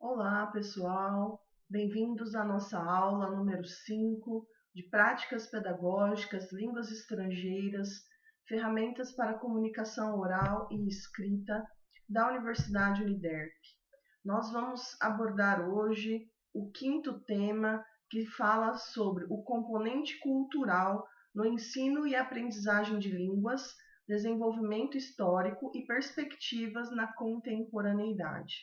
Olá, pessoal! Bem-vindos à nossa aula número 5 de Práticas Pedagógicas, Línguas Estrangeiras, Ferramentas para Comunicação Oral e Escrita da Universidade Uniderp. Nós vamos abordar hoje o quinto tema, que fala sobre o componente cultural no ensino e aprendizagem de línguas, desenvolvimento histórico e perspectivas na contemporaneidade.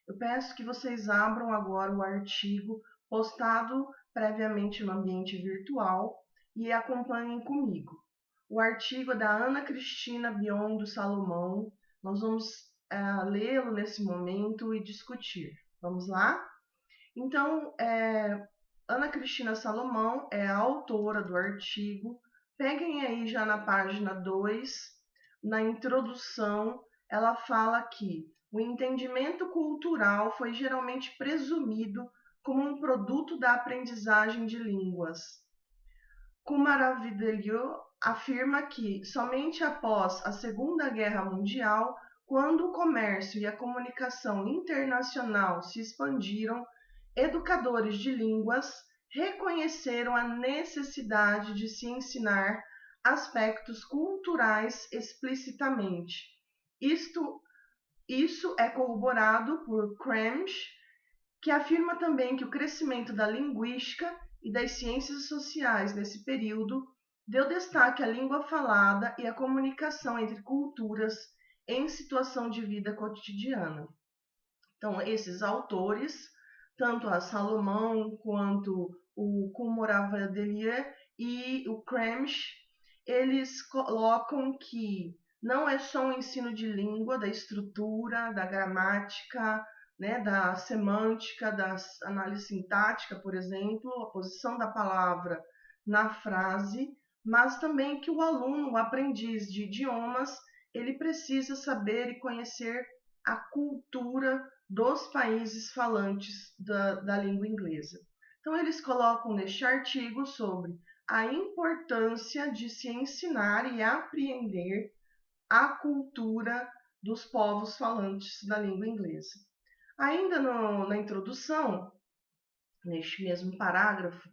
Eu peço que vocês abram agora o artigo postado previamente no ambiente virtual e acompanhem comigo. O artigo é da Ana Cristina Biondo Salomão. Nós vamos lê-lo nesse momento e discutir. Vamos lá? Então, Ana Cristina Salomão é a autora do artigo. Peguem aí já na página 2, na introdução, ela fala que o entendimento cultural foi geralmente presumido como um produto da aprendizagem de línguas. Kumaravideliu afirma que somente após a Segunda Guerra Mundial, quando o comércio e a comunicação internacional se expandiram, educadores de línguas reconheceram a necessidade de se ensinar aspectos culturais explicitamente. Isso é corroborado por Cramsch, que afirma também que o crescimento da linguística e das ciências sociais nesse período deu destaque à língua falada e à comunicação entre culturas em situação de vida cotidiana. Então, esses autores, tanto a Salomão quanto o Kumaravideliu e o Cramsch, eles colocam que não é só um ensino de língua, da estrutura, da gramática, da semântica, da análise sintática, por exemplo, a posição da palavra na frase, mas também que o aluno, o aprendiz de idiomas, ele precisa saber e conhecer a cultura dos países falantes da língua inglesa. Então, eles colocam neste artigo sobre a importância de se ensinar e apreender a cultura dos povos falantes da língua inglesa. Ainda na introdução, neste mesmo parágrafo,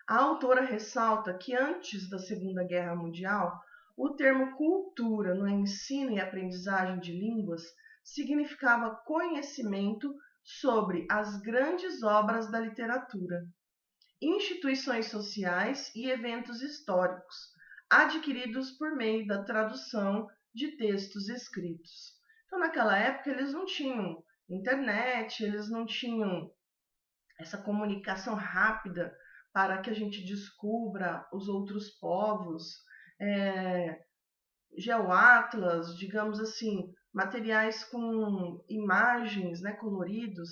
a autora ressalta que antes da Segunda Guerra Mundial, o termo cultura no ensino e aprendizagem de línguas significava conhecimento sobre as grandes obras da literatura, instituições sociais e eventos históricos, adquiridos por meio da tradução de textos escritos. Então, naquela época, eles não tinham internet, eles não tinham essa comunicação rápida para que a gente descubra os outros povos, geoatlas, digamos assim, materiais com imagens, coloridos,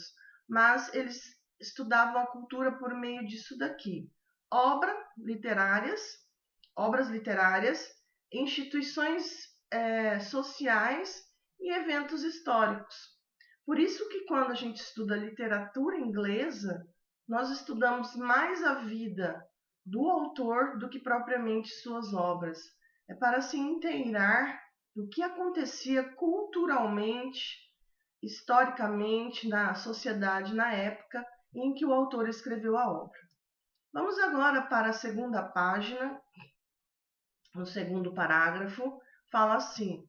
mas eles estudavam a cultura por meio disso daqui. Obras literárias, instituições sociais e eventos históricos. Por isso que quando a gente estuda literatura inglesa, nós estudamos mais a vida do autor do que propriamente suas obras. É para se inteirar do que acontecia culturalmente, historicamente, na sociedade na época em que o autor escreveu a obra. Vamos agora para a segunda página, no segundo parágrafo, fala assim: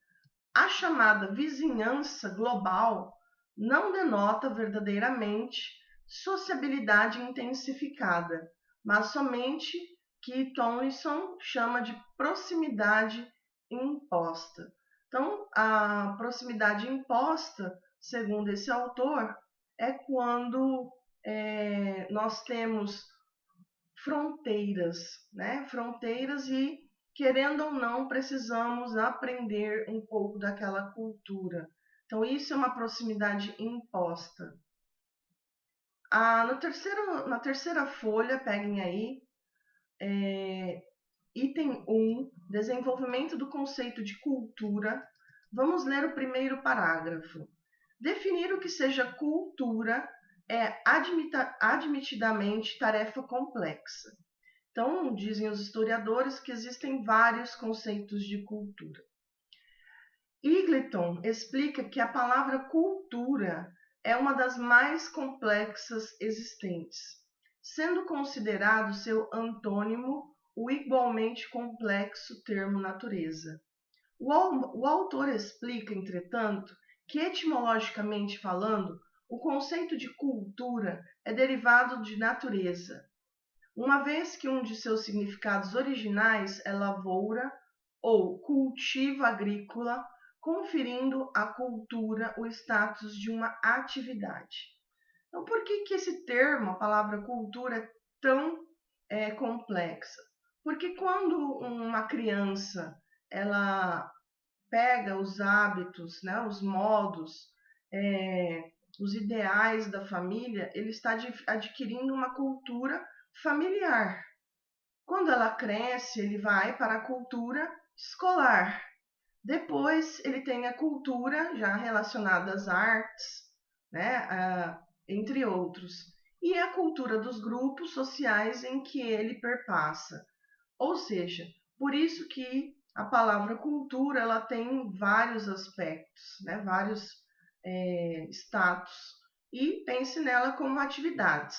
a chamada vizinhança global não denota verdadeiramente sociabilidade intensificada, mas somente que Tomlinson chama de proximidade imposta. Então, a proximidade imposta, segundo esse autor, é quando nós temos fronteiras, fronteiras e, querendo ou não, precisamos aprender um pouco daquela cultura. Então, isso é uma proximidade imposta. Na terceira folha, peguem aí, item 1, desenvolvimento do conceito de cultura. Vamos ler o primeiro parágrafo. Definir o que seja cultura é admitidamente tarefa complexa. Então, dizem os historiadores que existem vários conceitos de cultura. Eagleton explica que a palavra cultura é uma das mais complexas existentes, sendo considerado seu antônimo o igualmente complexo termo natureza. O autor explica, entretanto, que etimologicamente falando, o conceito de cultura é derivado de natureza, uma vez que um de seus significados originais é lavoura ou cultivo agrícola, conferindo à cultura o status de uma atividade. Então, por que esse termo, a palavra cultura, é tão complexa? Porque quando uma criança ela pega os hábitos, né, os modos, os ideais da família, ele está adquirindo uma cultura familiar. Quando ela cresce, ele vai para a cultura escolar. Depois, ele tem a cultura já relacionada às artes, né, entre outros. E a cultura dos grupos sociais em que ele perpassa. Ou seja, por isso que a palavra cultura ela tem vários aspectos, né, vários status. E pense nela como atividades.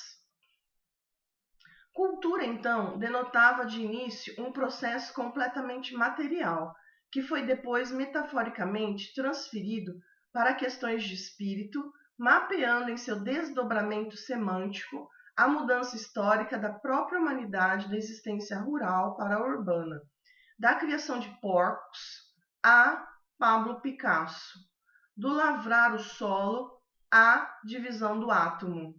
Cultura, então, denotava de início um processo completamente material, que foi depois metaforicamente transferido para questões de espírito, mapeando em seu desdobramento semântico a mudança histórica da própria humanidade da existência rural para a urbana, da criação de porcos a Pablo Picasso, do lavrar o solo à divisão do átomo.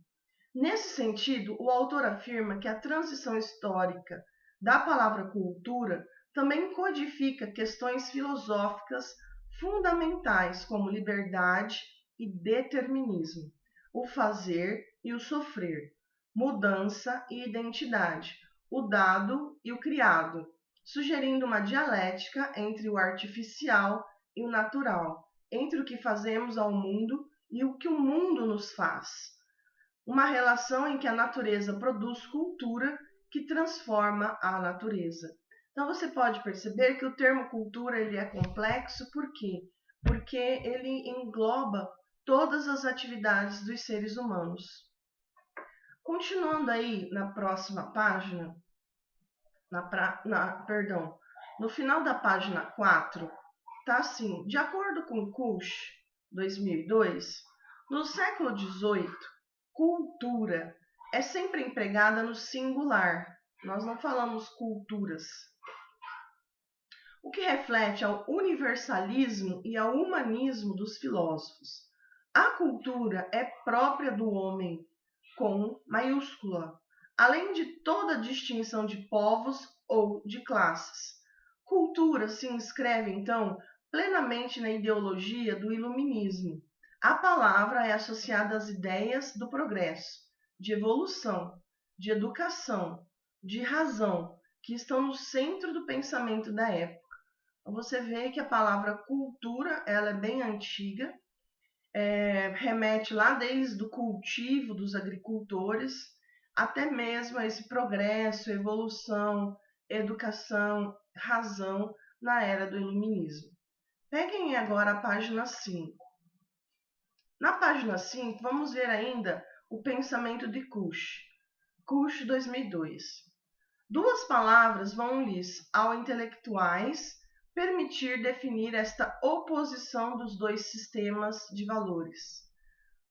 Nesse sentido, o autor afirma que a transição histórica da palavra cultura também codifica questões filosóficas fundamentais como liberdade e determinismo, o fazer e o sofrer, mudança e identidade, o dado e o criado, sugerindo uma dialética entre o artificial e o natural, entre o que fazemos ao mundo e o que o mundo nos faz. Uma relação em que a natureza produz cultura que transforma a natureza. Então você pode perceber que o termo cultura ele é complexo, por quê? Porque ele engloba todas as atividades dos seres humanos. Continuando aí na próxima página, no final da página 4, tá assim, de acordo com Kusch, 2002, no século XVIII, cultura é sempre empregada no singular. Nós não falamos culturas. O que reflete ao universalismo e ao humanismo dos filósofos. A cultura é própria do homem, com maiúscula, além de toda distinção de povos ou de classes. Cultura se inscreve, então, plenamente na ideologia do iluminismo. A palavra é associada às ideias do progresso, de evolução, de educação, de razão, que estão no centro do pensamento da época. Então, você vê que a palavra cultura ela é bem antiga, remete lá desde o cultivo dos agricultores, até mesmo a esse progresso, evolução, educação, razão na era do iluminismo. Peguem agora a página 5. Na página 5, vamos ver ainda o pensamento de Kusch, 2002. Duas palavras vão-lhes, ao intelectuais, permitir definir esta oposição dos dois sistemas de valores.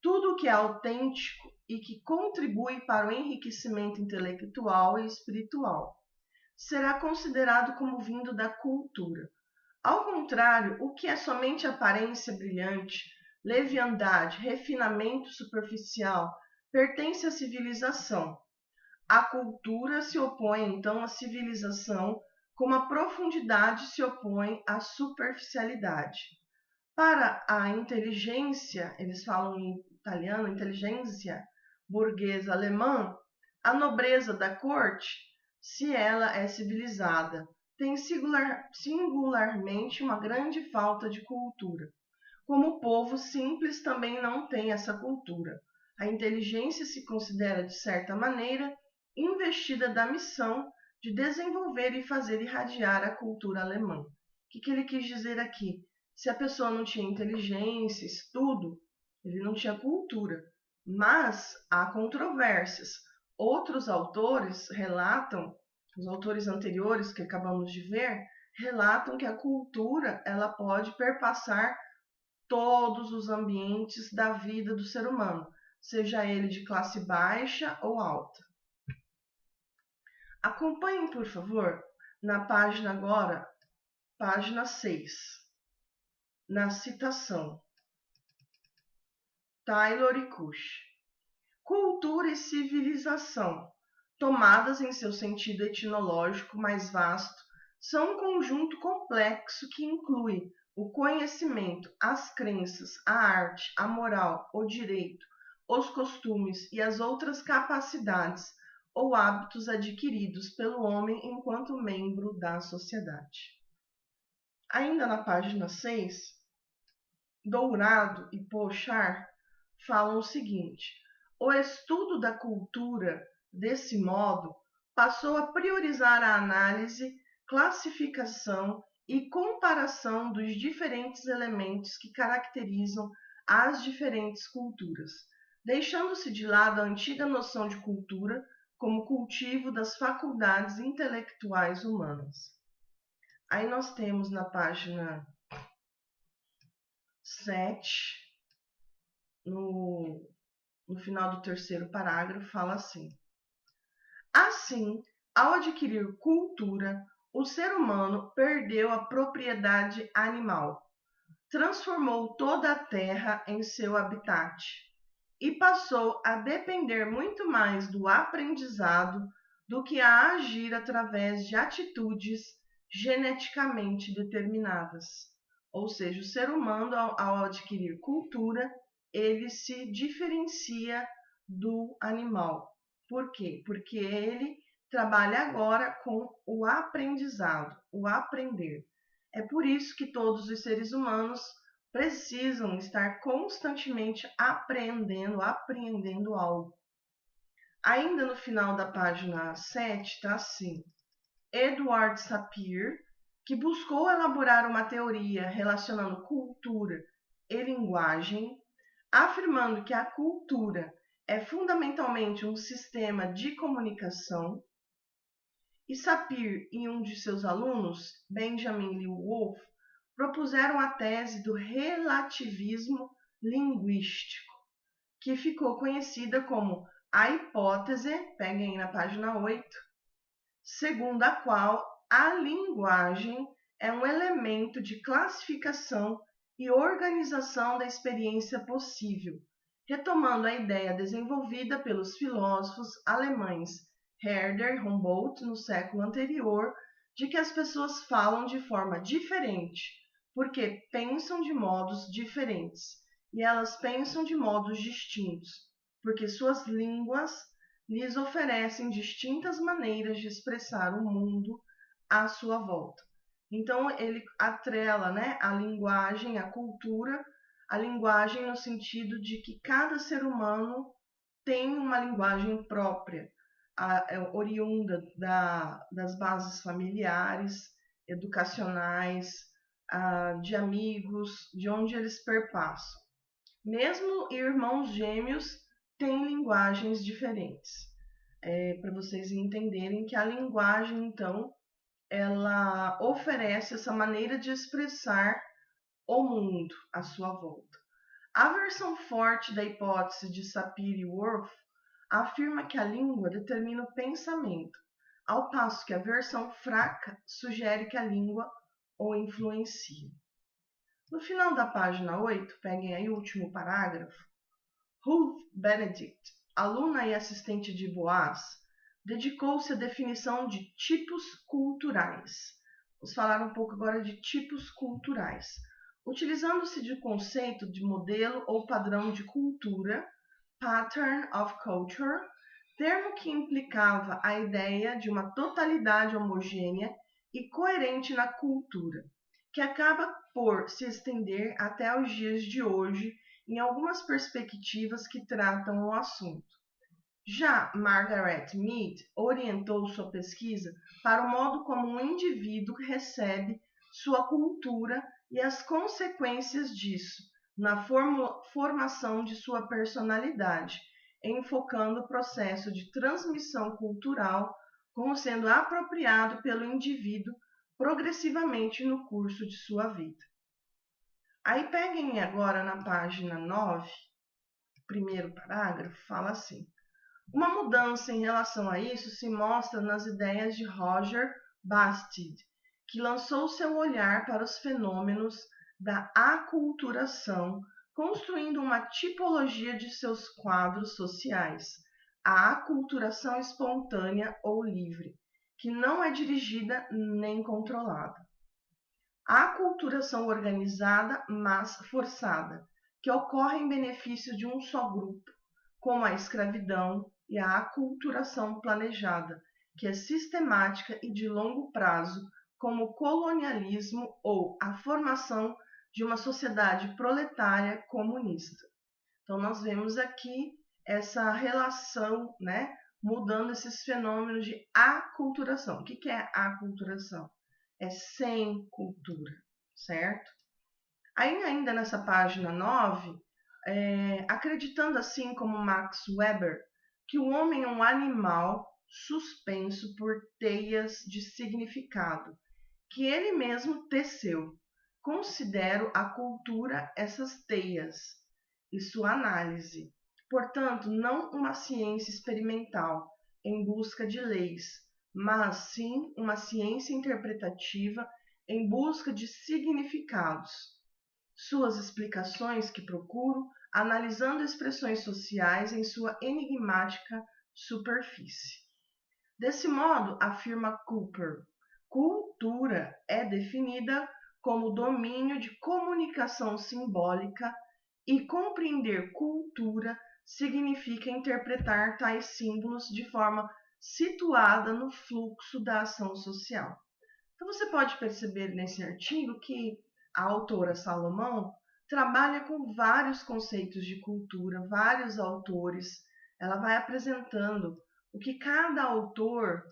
Tudo o que é autêntico e que contribui para o enriquecimento intelectual e espiritual será considerado como vindo da cultura. Ao contrário, o que é somente aparência brilhante, leviandade, refinamento superficial, pertence à civilização. A cultura se opõe, então, à civilização, como a profundidade se opõe à superficialidade. Para a inteligência, eles falam em italiano, inteligência burguesa alemã, a nobreza da corte, se ela é civilizada, tem singularmente uma grande falta de cultura. Como o povo simples também não tem essa cultura. A inteligência se considera, de certa maneira, investida da missão de desenvolver e fazer irradiar a cultura alemã. O que ele quis dizer aqui? Se a pessoa não tinha inteligência, estudo, ele não tinha cultura. Mas há controvérsias. Outros autores relatam, os autores anteriores que acabamos de ver, relatam que a cultura ela pode perpassar todos os ambientes da vida do ser humano, seja ele de classe baixa ou alta. Acompanhem, por favor, na página agora, página 6, na citação. Taylor e Cush. Cultura e civilização, tomadas em seu sentido etimológico mais vasto, são um conjunto complexo que inclui o conhecimento, as crenças, a arte, a moral, o direito, os costumes e as outras capacidades ou hábitos adquiridos pelo homem enquanto membro da sociedade. Ainda na página 6, Dourado e Pochard falam o seguinte: o estudo da cultura, desse modo, passou a priorizar a análise, classificação e comparação dos diferentes elementos que caracterizam as diferentes culturas, deixando-se de lado a antiga noção de cultura como cultivo das faculdades intelectuais humanas. Aí nós temos na página 7, no final do terceiro parágrafo, fala assim: assim, ao adquirir cultura, o ser humano perdeu a propriedade animal, transformou toda a terra em seu habitat e passou a depender muito mais do aprendizado do que a agir através de atitudes geneticamente determinadas. Ou seja, o ser humano, ao adquirir cultura, ele se diferencia do animal. Por quê? Porque ele trabalha agora com o aprendizado, o aprender. É por isso que todos os seres humanos precisam estar constantemente aprendendo algo. Ainda no final da página 7 está assim: Edward Sapir, que buscou elaborar uma teoria relacionando cultura e linguagem, afirmando que a cultura é fundamentalmente um sistema de comunicação, e Sapir e um de seus alunos, Benjamin Lee Wolf, propuseram a tese do relativismo linguístico, que ficou conhecida como a hipótese, peguem na página 8, segundo a qual a linguagem é um elemento de classificação e organização da experiência possível, retomando a ideia desenvolvida pelos filósofos alemães Herder e Humboldt no século anterior de que as pessoas falam de forma diferente, porque pensam de modos diferentes, e elas pensam de modos distintos, porque suas línguas lhes oferecem distintas maneiras de expressar o mundo à sua volta. Então, ele atrela, né, a linguagem, a cultura, a linguagem no sentido de que cada ser humano tem uma linguagem própria, oriunda das bases familiares, educacionais, de amigos, de onde eles perpassam. Mesmo irmãos gêmeos têm linguagens diferentes. Para vocês entenderem que a linguagem, então, ela oferece essa maneira de expressar o mundo à sua volta. A versão forte da hipótese de Sapir e Wolff afirma que a língua determina o pensamento, ao passo que a versão fraca sugere que a língua o influencia. No final da página 8, peguem aí o último parágrafo, Ruth Benedict, aluna e assistente de Boas, dedicou-se à definição de tipos culturais. Vamos falar um pouco agora de tipos culturais. Utilizando-se de conceito de modelo ou padrão de cultura, pattern of culture, termo que implicava a ideia de uma totalidade homogênea e coerente na cultura, que acaba por se estender até os dias de hoje em algumas perspectivas que tratam o assunto. Já Margaret Mead orientou sua pesquisa para o modo como um indivíduo recebe sua cultura e as consequências disso, na formação de sua personalidade, enfocando o processo de transmissão cultural como sendo apropriado pelo indivíduo progressivamente no curso de sua vida. Aí peguem agora na página 9, primeiro parágrafo, fala assim: uma mudança em relação a isso se mostra nas ideias de Roger Bastide, que lançou seu olhar para os fenômenos da aculturação, construindo uma tipologia de seus quadros sociais, a aculturação espontânea ou livre, que não é dirigida nem controlada. A aculturação organizada, mas forçada, que ocorre em benefício de um só grupo, como a escravidão, e a aculturação planejada, que é sistemática e de longo prazo, como o colonialismo ou a formação de uma sociedade proletária comunista. Então, nós vemos aqui essa relação, né, mudando esses fenômenos de aculturação. O que é aculturação? É sem cultura, certo? Aí, ainda nessa página 9, acreditando assim como Max Weber, que o homem é um animal suspenso por teias de significado, que ele mesmo teceu. Considero a cultura essas teias e sua análise. Portanto, não uma ciência experimental em busca de leis, mas sim uma ciência interpretativa em busca de significados. Suas explicações que procuro, analisando expressões sociais em sua enigmática superfície. Desse modo, afirma Cooper, cultura é definida como domínio de comunicação simbólica e compreender cultura significa interpretar tais símbolos de forma situada no fluxo da ação social. Então você pode perceber nesse artigo que a autora Salomão trabalha com vários conceitos de cultura, vários autores. Ela vai apresentando o que cada autor